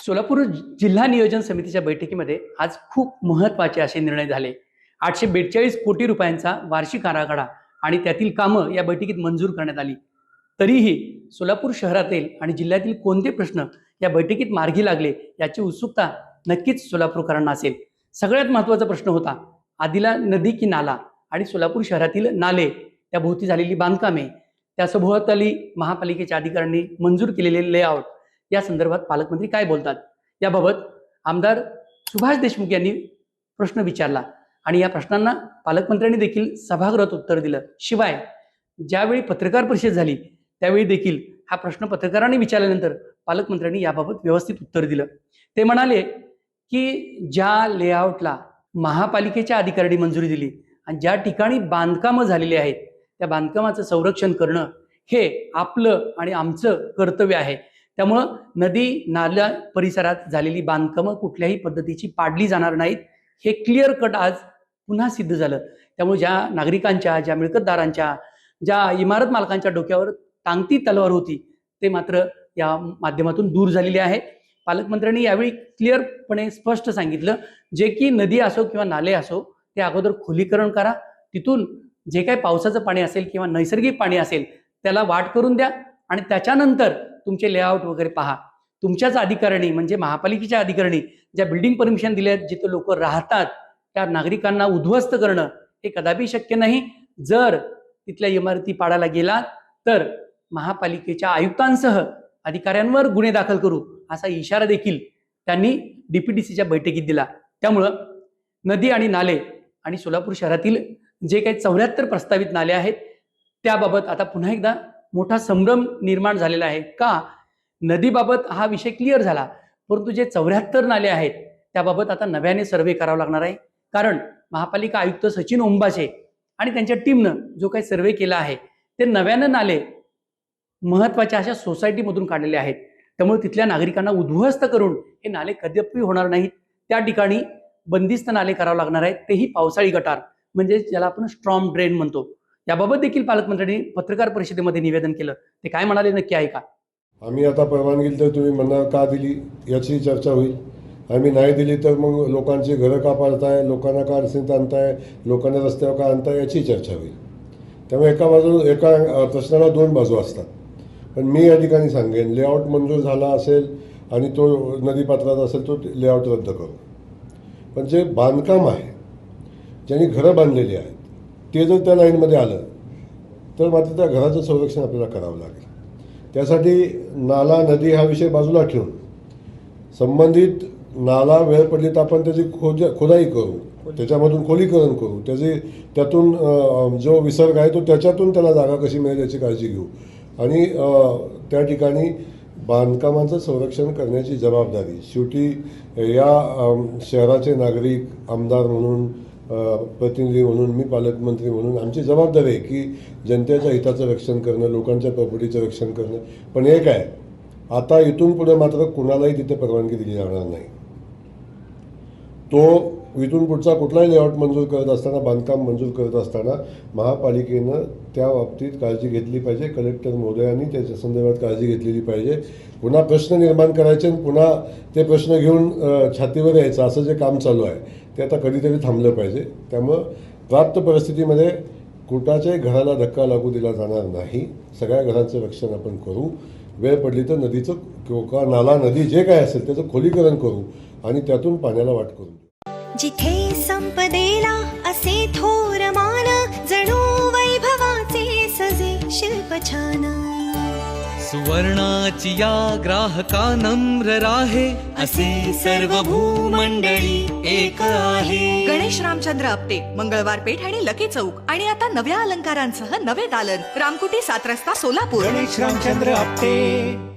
सोलापूर जिल्हा नियोजन समितीच्या बैठकीमध्ये आज खूप महत्त्वाचे असे निर्णय झाले। 842 कोटी रुपयांचा वार्षिक आराखडा आणि त्यातील कामं या बैठकीत मंजूर करण्यात आली। तरीही सोलापूर शहरातील आणि जिल्ह्यातील कोणते प्रश्न या बैठकीत मार्गी लागले याची उत्सुकता नक्कीच सोलापूरकरांना असेल। सगळ्यात महत्त्वाचा प्रश्न होता आदिला नदी की नाला आणि सोलापूर शहरातील नाले त्या भोवती झालेली बांधकामे, त्या सभोवताली महापालिकेच्या अधिकाऱ्यांनी मंजूर केलेले लेआउट या संदर्भात पालकमंत्री काय बोलतात याबाबत आमदार सुभाष देशमुख यांनी प्रश्न विचारला आणि या प्रश्नांना पालकमंत्र्यांनी देखील सभागृहात उत्तर दिलं। शिवाय ज्यावेळी पत्रकार परिषद झाली त्यावेळी देखील हा प्रश्न पत्रकारांनी विचारल्यानंतर पालकमंत्र्यांनी याबाबत व्यवस्थित उत्तर दिलं। ते म्हणाले की ज्या लेआउटला महापालिकेच्या अधिकाऱ्यांनी मंजुरी दिली आणि ज्या ठिकाणी बांधकामं झालेली आहेत त्या बांधकामाचं संरक्षण करणं हे आपलं आणि आमचं कर्तव्य आहे। त्यामुळे नदी नाल्या परिसरात झालेली बांधकामं कुठल्याही पद्धतीची पाडली जाणार नाहीत हे क्लिअर कट आज पुन्हा सिद्ध झालं। त्यामुळे ज्या नागरिकांच्या, ज्या मिळकतदारांच्या, ज्या इमारत मालकांच्या डोक्यावर टांगती तलवार होती ते मात्र या माध्यमातून दूर झालेले आहे। पालकमंत्र्यांनी यावेळी क्लिअरपणे स्पष्ट सांगितलं जे की नदी असो किंवा नाले असो ते अगोदर खोलीकरण करा, तिथून जे काही पावसाचं पाणी असेल किंवा नैसर्गिक पाणी असेल त्याला वाट करून द्या आणि त्याच्यानंतर तुमचे लेआउट वगैरे पहा। तुमच्याच अधिकाऱ्यांनी म्हणजे महापालिकेच्या अधिकाऱ्यांनी ज्या बिल्डिंग परमिशन दिल्या जिथे लोक राहतात त्या नागरिकांना उद्ध्वस्त करणं हे कदापि शक्य नाही। जर तिथल्या इमारती पाडायला गेला तर महापालिकेच्या आयुक्तांसह अधिकाऱ्यांवर गुन्हे दाखल करू असा इशारा देखील त्यांनी डीपीडीसीच्या बैठकीत दिला। त्यामुळं नदी आणि नाले आणि सोलापूर शहरातील जे काही 74 प्रस्तावित नाले आहेत त्याबाबत आता पुन्हा एकदा मोठा संभ्रम निर्माण झालेला आहे। का नदीबाबत हा विषय क्लिअर झाला, परंतु जे 74 नाले आहेत त्याबाबत आता नव्याने सर्वे करावा लागणार आहे। कारण महापालिका आयुक्त सचिन ओंबाचे आणि त्यांच्या टीमनं जो काही सर्वे केला आहे ते नव्यानं नाले महत्त्वाच्या अशा सोसायटीमधून काढलेले आहेत। त्यामुळे तिथल्या नागरिकांना उद्ध्वस्त करून हे नाले कदापि होणार नाहीत। त्या ठिकाणी बंदिस्त नाले करावं लागणार आहेत, तेही पावसाळी गटार म्हणजे ज्याला आपण स्ट्रॉम ड्रेन म्हणतो। याबाबत देखील पालकमंत्र्यांनी पत्रकार परिषदेमध्ये निवेदन केलं। ते काय म्हणाले नक्की ऐका। आम्ही आता परवानगी दिली तर तुम्ही म्हणणार का दिली याची चर्चा होईल। आम्ही नाही दिली तर मग लोकांची घरं का पाडताय, लोकांना का अडचणीत आणताय, लोकांना रस्त्यावर का आणताय याची चर्चा होईल। त्यामुळे एका प्रश्नाला दोन बाजू असतात। पण मी या ठिकाणी सांगेन लेआउट मंजूर झाला असेल आणि तो नदीपात्रात असेल तो लेआउट रद्द करू। पण जे बांधकाम आहे ज्यांनी घरं बांधलेली आहेत ते जर त्या लाईनमध्ये आलं तर मात्र त्या घराचं संरक्षण आपल्याला करावं लागेल। त्यासाठी नाला नदी हा विषय बाजूला ठेवून संबंधित नाला वेळ पडली तर आपण त्याची खोदाई करू, त्याच्यामधून खोलीकरण करू, त्यातून जो विसर्ग आहे तो त्याच्यातून त्याला जागा कशी मिळेल याची काळजी घेऊ आणि त्या ठिकाणी बांधकामांचं संरक्षण करण्याची जबाबदारी शेवटी या शहराचे नागरिक, आमदार म्हणून, प्रतिनिधी म्हणून, मी पालकमंत्री म्हणून आमची जबाबदारी आहे की जनतेच्या हिताचं रक्षण करणं, लोकांच्या प्रॉपर्टीचं रक्षण करणं। पण एक आहे, आता इथून पुढे मात्र कुणालाही तिथे परवानगी दिली जाणार नाही। तो इथून पुढचा कुठलाही लेआउट मंजूर करत असताना, बांधकाम मंजूर करत असताना महापालिकेनं त्या बाबतीत काळजी घेतली पाहिजे। कलेक्टर महोदयांनी त्याच्या संदर्भात काळजी घेतलेली पाहिजे। पुन्हा प्रश्न निर्माण करायचे आणि पुन्हा ते प्रश्न घेऊन छातीवर यायचं असं जे काम चालू आहे ते आता कधीतरी थांबलं पाहिजे। त्यामुळं प्राप्त परिस्थितीमध्ये कुठाच्याही घराला धक्का लागू दिला जाणार नाही। सगळ्या घरांचं रक्षण आपण करू। वेळ पडली तर नदीचं किंवा नाला नदी जे काय असेल त्याचं खोलीकरण करू आणि त्यातून पाण्याला वाट करू। जिथे संपदेला असे थोर मान, जणू वैभवाचे सजे शिल्प छान। सुवर्णाची या ग्राहका नम्र राहे, असे सर्व भूमंडळी एक आहे। गणेश रामचंद्र आपटे, मंगळवार पेठ आणि लकी चौक आणि आता नव्या अलंकारांसह नवे दालन, रामकुटी 7 रस्ता सोलापूर। गणेश रामचंद्र आपटे।